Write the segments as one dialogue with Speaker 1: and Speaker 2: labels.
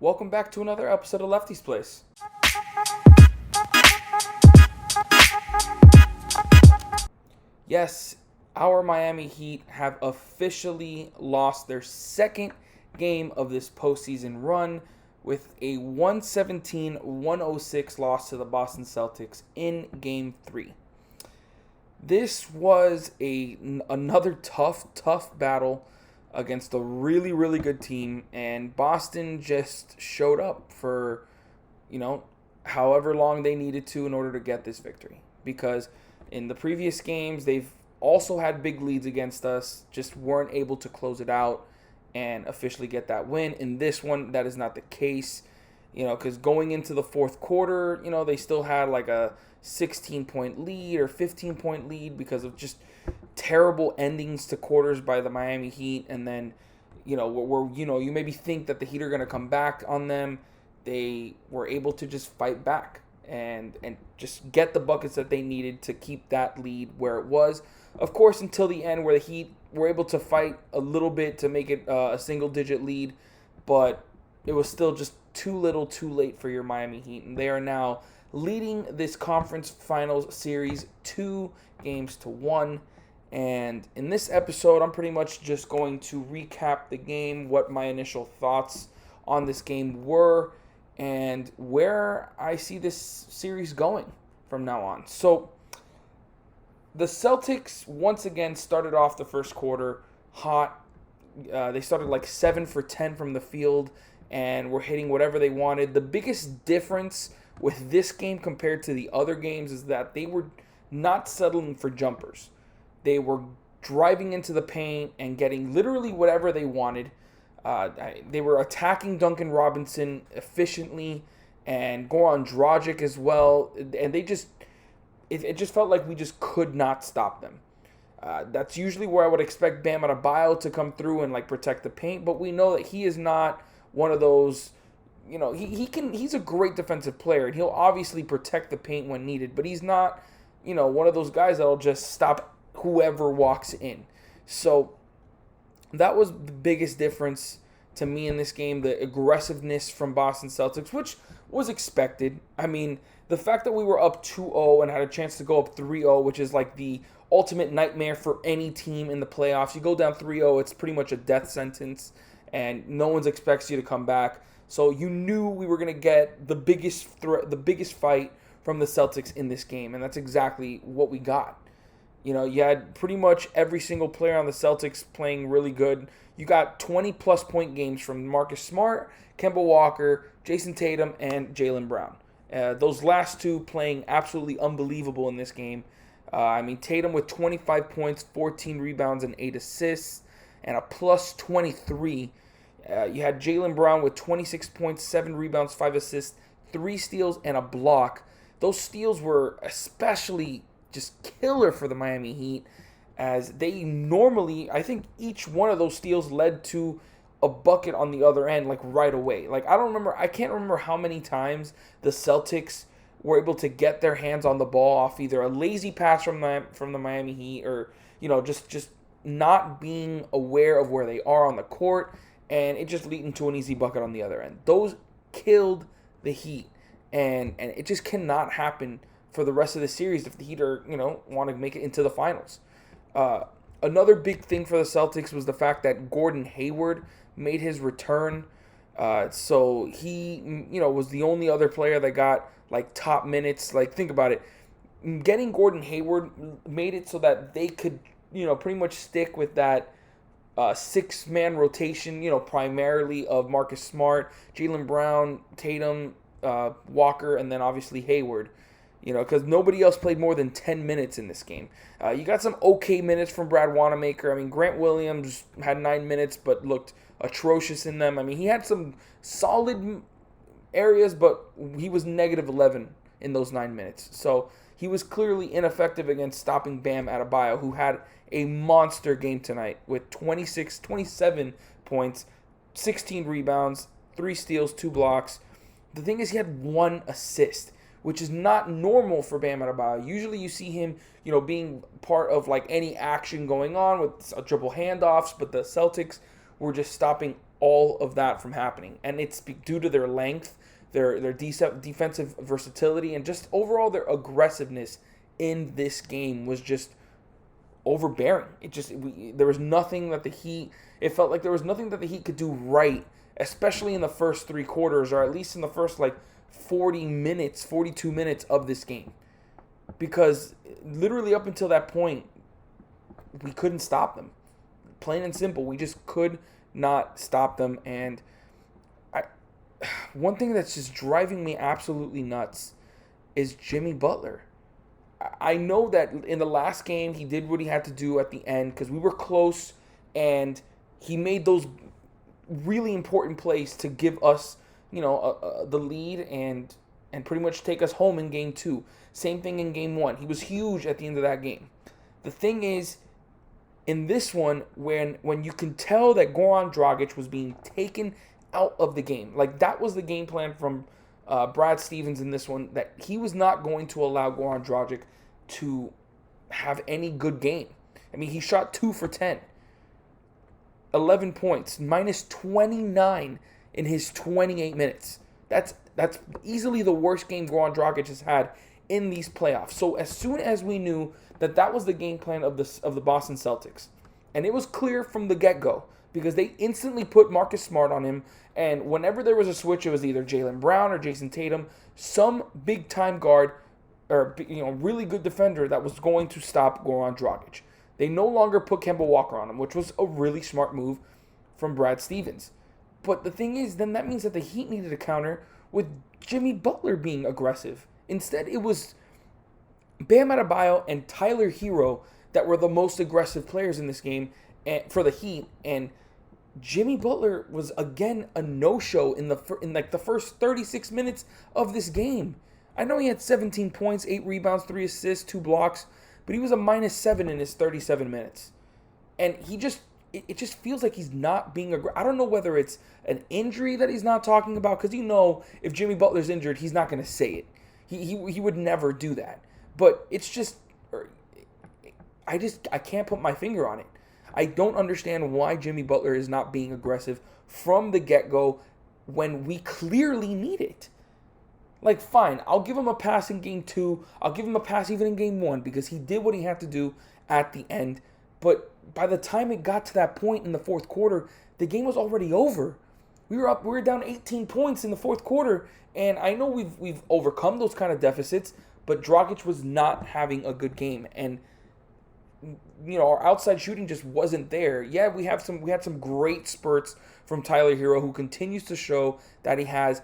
Speaker 1: Welcome back to another episode of Lefty's Place. Yes, our Miami Heat have officially lost their second game of this postseason run with a 117-106 loss to the Boston Celtics in Game 3. This was another tough battle against a really good team, and Boston just showed up for, however long they needed to in order to get this victory. Because in the previous games, they've also had big leads against us, just weren't able to close it out and officially get that win. In this one, that is not the case. Because going into the fourth quarter, they still had like a 16-point lead or 15-point lead because of just terrible endings to quarters by the Miami Heat. And then, you maybe think that the Heat are going to come back on them. They were able to just fight back and just get the buckets that they needed to keep that lead where it was. Of course, until the end where the Heat were able to fight a little bit to make it a single-digit lead, but it was still just too little too late for your Miami Heat. And they are now leading this conference finals series 2-1. And in this episode, I'm pretty much just going to recap the game, what my initial thoughts on this game were, and where I see this series going from now on. So, the Celtics once again started off the first quarter hot. They started like 7 for 10 from the field and were hitting whatever they wanted. The biggest difference with this game compared to the other games is that they were not settling for jumpers. They were driving into the paint and getting literally whatever they wanted. They were attacking Duncan Robinson efficiently and Goran Dragic as well. And they just, it just felt like we just could not stop them. That's usually where I would expect Bam Adebayo to come through and like protect the paint. But we know that he is not one of those, he's a great defensive player. And he'll obviously protect the paint when needed. But he's not, one of those guys that'll just stop whoever walks in. So that was the biggest difference to me in this game, the aggressiveness from Boston Celtics, which was expected. I mean, the fact that we were up 2-0 and had a chance to go up 3-0, which is like the ultimate nightmare for any team in the playoffs. You go down 3-0, it's pretty much a death sentence, and no one expects you to come back. So you knew we were going to get the biggest threat, the biggest fight from the Celtics in this game, and that's exactly what we got. You had pretty much every single player on the Celtics playing really good. You got 20-plus point games from Marcus Smart, Kemba Walker, Jason Tatum, and Jaylen Brown. Those last two playing absolutely unbelievable in this game. Tatum with 25 points, 14 rebounds, and 8 assists, and a plus 23. You had Jaylen Brown with 26 points, 7 rebounds, 5 assists, 3 steals, and a block. Those steals were especially just killer for the Miami Heat, as they normally, I think each one of those steals led to a bucket on the other end, like right away. Like I can't remember how many times the Celtics were able to get their hands on the ball off either a lazy pass from the Miami Heat or just not being aware of where they are on the court, and it just leading to an easy bucket on the other end. Those killed the Heat, and it just cannot happen for the rest of the series if the Heat are, want to make it into the finals. Another big thing for the Celtics was the fact that Gordon Hayward made his return. So he, was the only other player that got, like, top minutes. Like, think about it. Getting Gordon Hayward made it so that they could, pretty much stick with that six-man rotation, primarily of Marcus Smart, Jaylen Brown, Tatum, Walker, and then obviously Hayward. Because nobody else played more than 10 minutes in this game. You got some okay minutes from Brad Wanamaker. Grant Williams had 9 minutes, but looked atrocious in them. He had some solid areas, but he was negative 11 in those 9 minutes. So he was clearly ineffective against stopping Bam Adebayo, who had a monster game tonight with 27 points, 16 rebounds, 3 steals, 2 blocks. The thing is, he had 1 assist, which is not normal for Bam Adebayo. Usually you see him, being part of like any action going on with triple handoffs, but the Celtics were just stopping all of that from happening. And it's due to their length, their defensive versatility, and just overall their aggressiveness in this game was just overbearing. There was nothing that the Heat. It felt like there was nothing that the Heat could do right, especially in the first three quarters, or at least in the first 42 minutes of this game, because literally up until that point, we couldn't stop them. Plain and simple, we just could not stop them. And one thing that's just driving me absolutely nuts is Jimmy Butler. I know that in the last game, he did what he had to do at the end because we were close, and he made those really important plays to give us, the lead and pretty much take us home in game 2. Same thing in game 1. He was huge at the end of that game. The thing is, in this one, when you can tell that Goran Dragic was being taken out of the game, that was the game plan from Brad Stevens in this one, that he was not going to allow Goran Dragic to have any good game. I mean, he shot 2 for 10. 11 points, minus 29 in his 28 minutes. That's easily the worst game Goran Dragic has had in these playoffs. So as soon as we knew that was the game plan of the Boston Celtics, and it was clear from the get-go, because they instantly put Marcus Smart on him, and whenever there was a switch, it was either Jaylen Brown or Jason Tatum, some big-time guard or really good defender that was going to stop Goran Dragic. They no longer put Kemba Walker on him, which was a really smart move from Brad Stevens. But the thing is, then that means that the Heat needed a counter with Jimmy Butler being aggressive. Instead, it was Bam Adebayo and Tyler Hero that were the most aggressive players in this game for the Heat, and Jimmy Butler was again a no-show in the first 36 minutes of this game. I know he had 17 points, 8 rebounds, 3 assists, 2 blocks, but he was a -7 in his 37 minutes. And it just feels like he's not being aggressive. I don't know whether it's an injury that he's not talking about, because if Jimmy Butler's injured, he's not going to say it. He would never do that. But it's just, I can't put my finger on it. I don't understand why Jimmy Butler is not being aggressive from the get-go when we clearly need it. Fine, I'll give him a pass in game 2. I'll give him a pass even in game 1 because he did what he had to do at the end. But by the time it got to that point in the fourth quarter, the game was already over. We were down 18 points in the fourth quarter, and I know we've overcome those kind of deficits, but Dragic was not having a good game, and our outside shooting just wasn't there. Yeah, we had some great spurts from Tyler Hero, who continues to show that he has,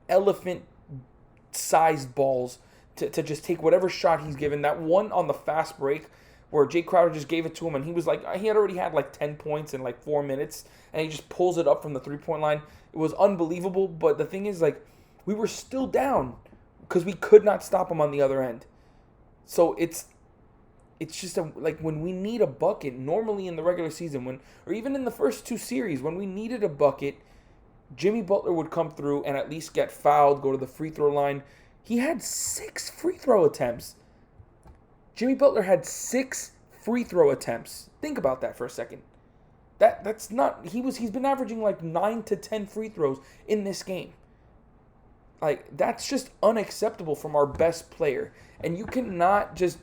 Speaker 1: elephant-sized balls to just take whatever shot he's given. That one on the fast break where Jay Crowder just gave it to him, and he had already had 10 points in 4 minutes, and he just pulls it up from the three-point line. It was unbelievable, but the thing is, we were still down because we could not stop him on the other end. So it's just when we need a bucket, normally in the regular season, or even in the first 2 series, when we needed a bucket, Jimmy Butler would come through and at least get fouled, go to the free throw line. He had 6 free throw attempts. Jimmy Butler had 6 free throw attempts. Think about that for a second. That's not, he's been averaging 9 to 10 free throws in this game. That's just unacceptable from our best player. And you cannot just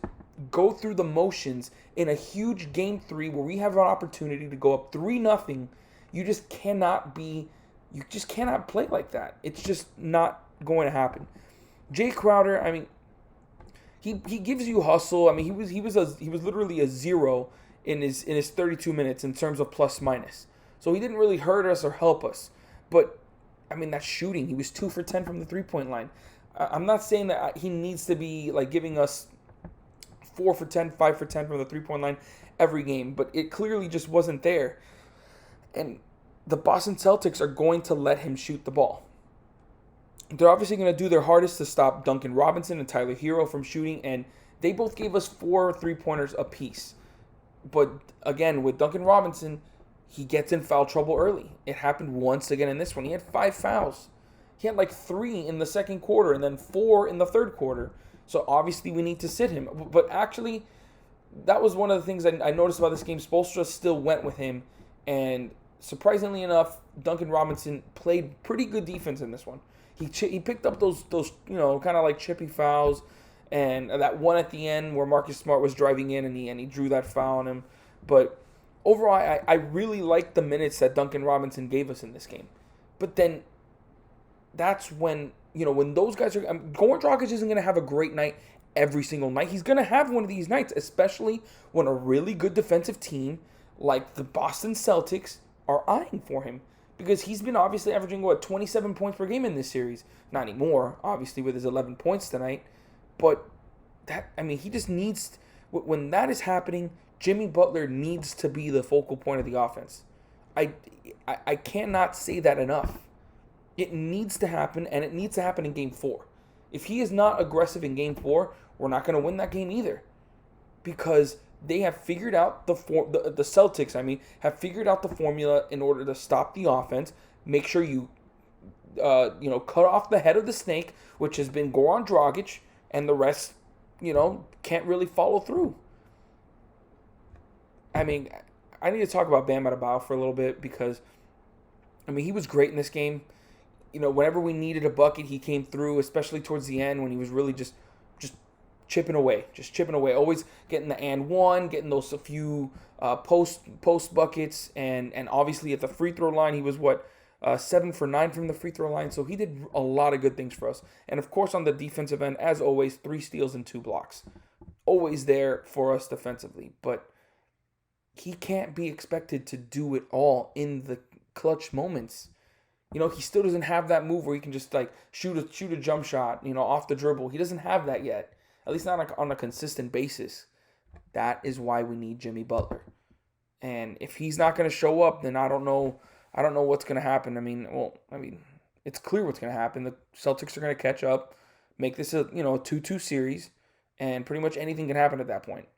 Speaker 1: go through the motions in a huge game 3 where we have an opportunity to go up 3-0. You just cannot play like that. It's just not going to happen. Jay Crowder, I mean, he gives you hustle. I mean, he was literally a 0 in his 32 minutes in terms of plus minus. So he didn't really hurt us or help us. But I mean, that shooting, he was 2 for 10 from the 3-point line. I'm not saying that he needs to be giving us 4 for 10, 5 for 10 from the 3-point line every game, but it clearly just wasn't there. And the Boston Celtics are going to let him shoot the ball. They're obviously going to do their hardest to stop Duncan Robinson and Tyler Hero from shooting, and they both gave us 4 3-pointers apiece. But again, with Duncan Robinson, he gets in foul trouble early. It happened once again in this one. He had 5 fouls. He had 3 in the second quarter and then 4 in the third quarter. So obviously we need to sit him. But actually, that was one of the things I noticed about this game. Spoelstra still went with him, and surprisingly enough, Duncan Robinson played pretty good defense in this one. He picked up those kind of like chippy fouls, and that one at the end where Marcus Smart was driving in and he drew that foul on him. But overall, I really liked the minutes that Duncan Robinson gave us in this game. But then that's when those guys are Goran Dragic isn't going to have a great night every single night. He's going to have one of these nights, especially when a really good defensive team like the Boston Celtics are eyeing for him, because he's been obviously averaging 27 points per game in this series. Not anymore, obviously, with his 11 points tonight, but he just needs, when that is happening, Jimmy Butler needs to be the focal point of the offense. I cannot say that enough. It needs to happen, and it needs to happen in Game 4. If he is not aggressive in Game 4, we're not going to win that game either, because they have figured out the Celtics, have figured out the formula in order to stop the offense. Make sure you, cut off the head of the snake, which has been Goran Dragic, and the rest, can't really follow through. I need to talk about Bam Adebayo for a little bit, because, he was great in this game. Whenever we needed a bucket, he came through, especially towards the end when he was really just chipping away, always getting the and one, getting those a few post buckets, and obviously at the free throw line, he was 7 for 9 from the free throw line, so he did a lot of good things for us. And of course on the defensive end, as always, 3 steals and 2 blocks, always there for us defensively. But he can't be expected to do it all in the clutch moments. He still doesn't have that move where he can just shoot a jump shot, off the dribble. He doesn't have that yet. At least not on a consistent basis. That is why we need Jimmy Butler. And if he's not going to show up, then I don't know what's going to happen. It's clear what's going to happen. The Celtics are going to catch up, make this a 2-2 series, and pretty much anything can happen at that point.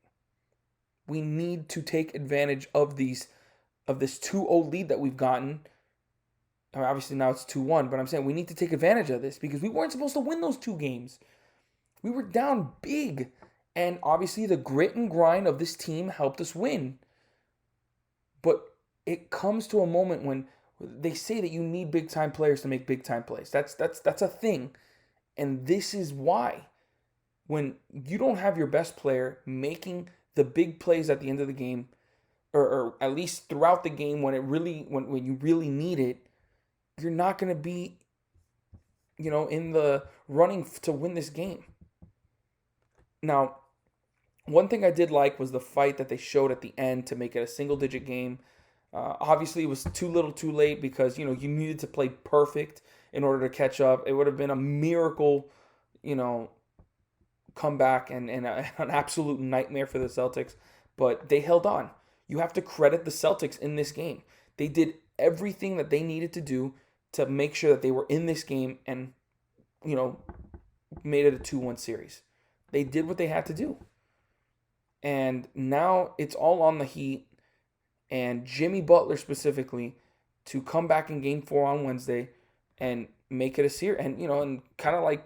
Speaker 1: We need to take advantage of this 2-0 lead that we've gotten. Obviously now it's 2-1, but I'm saying we need to take advantage of this, because we weren't supposed to win those 2 games. We were down big, and obviously the grit and grind of this team helped us win. But it comes to a moment when they say that you need big-time players to make big-time plays. That's a thing, and this is why. When you don't have your best player making the big plays at the end of the game, or at least throughout the game when you really need it, you're not going to be, in the running to win this game. Now, one thing I did like was the fight that they showed at the end to make it a single-digit game. Obviously, it was too little too late, because, you needed to play perfect in order to catch up. It would have been a miracle, comeback and an absolute nightmare for the Celtics. But they held on. You have to credit the Celtics in this game. They did everything that they needed to do to make sure that they were in this game and, made it a 2-1 series. They did what they had to do. And now it's all on the Heat and Jimmy Butler specifically to come back in Game 4 on Wednesday and make it a series. And, and kind of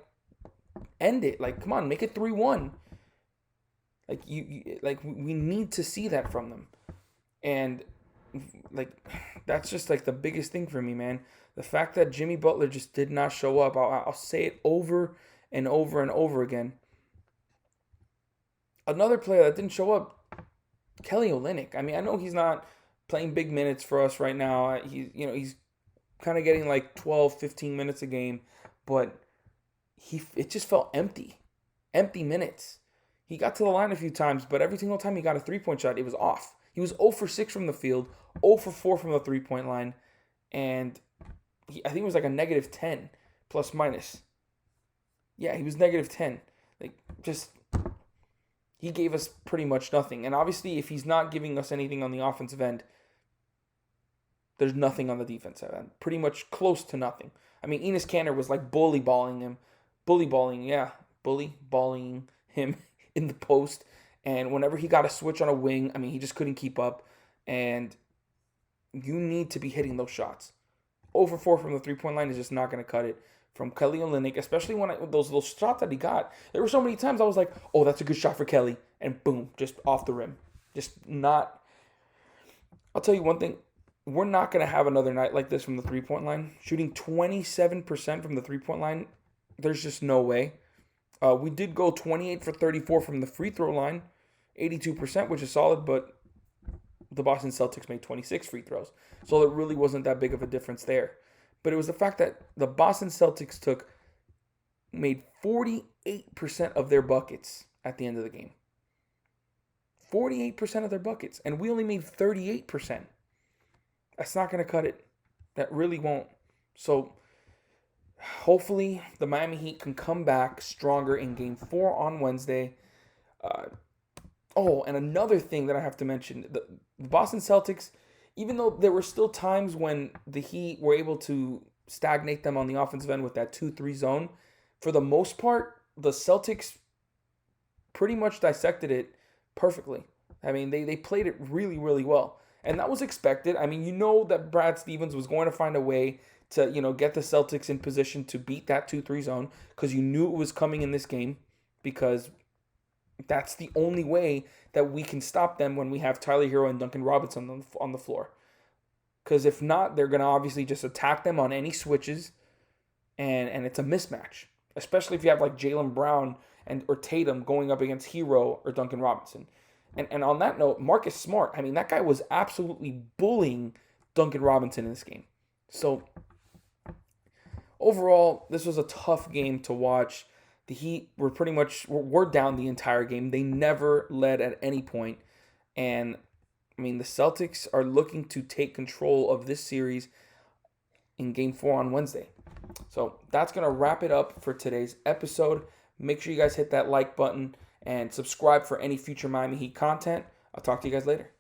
Speaker 1: end it. Come on, make it 3-1. We need to see that from them. And, that's just, the biggest thing for me, man. The fact that Jimmy Butler just did not show up. I'll say it over and over and over again. Another player that didn't show up, Kelly Olynyk. I know he's not playing big minutes for us right now. He's kind of getting 12, 15 minutes a game, but it just felt empty. Empty minutes. He got to the line a few times, but every single time he got a 3-point shot, it was off. He was 0 for 6 from the field, 0 for 4 from the 3-point line, and I think it was a negative 10 plus minus. Yeah, he was negative 10. He gave us pretty much nothing. And obviously, if he's not giving us anything on the offensive end, there's nothing on the defensive end. Pretty much close to nothing. Enes Kanter was bullyballing him in the post. And whenever he got a switch on a wing, he just couldn't keep up. And you need to be hitting those shots. 0 for 4 from the 3-point line is just not going to cut it from Kelly Olynyk, especially when those shots that he got. There were so many times I was like, oh, that's a good shot for Kelly. And boom, just off the rim. Just not. I'll tell you one thing. we're not going to have another night like this from the three-point line. Shooting 27% from the three-point line, there's just no way. We did go 28 for 34 from the free throw line, 82%, which is solid, but the Boston Celtics made 26 free throws. So it really wasn't that big of a difference there. But it was the fact that the Boston Celtics made 48% of their buckets at the end of the game. 48% of their buckets. And we only made 38%. That's not going to cut it. That really won't. So hopefully the Miami Heat can come back stronger in Game 4 on Wednesday. And another thing that I have to mention. The Boston Celtics, even though there were still times when the Heat were able to stagnate them on the offensive end with that 2-3 zone, for the most part, the Celtics pretty much dissected it perfectly. I mean, they played it really, really well. And that was expected. I mean, you know that Brad Stevens was going to find a way to, get the Celtics in position to beat that 2-3 zone because you knew it was coming in this game because that's the only way that we can stop them when we have Tyler Hero and Duncan Robinson on the floor. Because if not, they're going to obviously just attack them on any switches, and it's a mismatch. Especially if you have like Jaylen Brown or Tatum going up against Hero or Duncan Robinson. And on that note, Marcus Smart, I mean, that guy was absolutely bullying Duncan Robinson in this game. So overall, this was a tough game to watch. The Heat were down the entire game. They never led at any point. And I mean, the Celtics are looking to take control of this series in Game 4 on Wednesday. So that's going to wrap it up for today's episode. Make sure you guys hit that like button and subscribe for any future Miami Heat content. I'll talk to you guys later.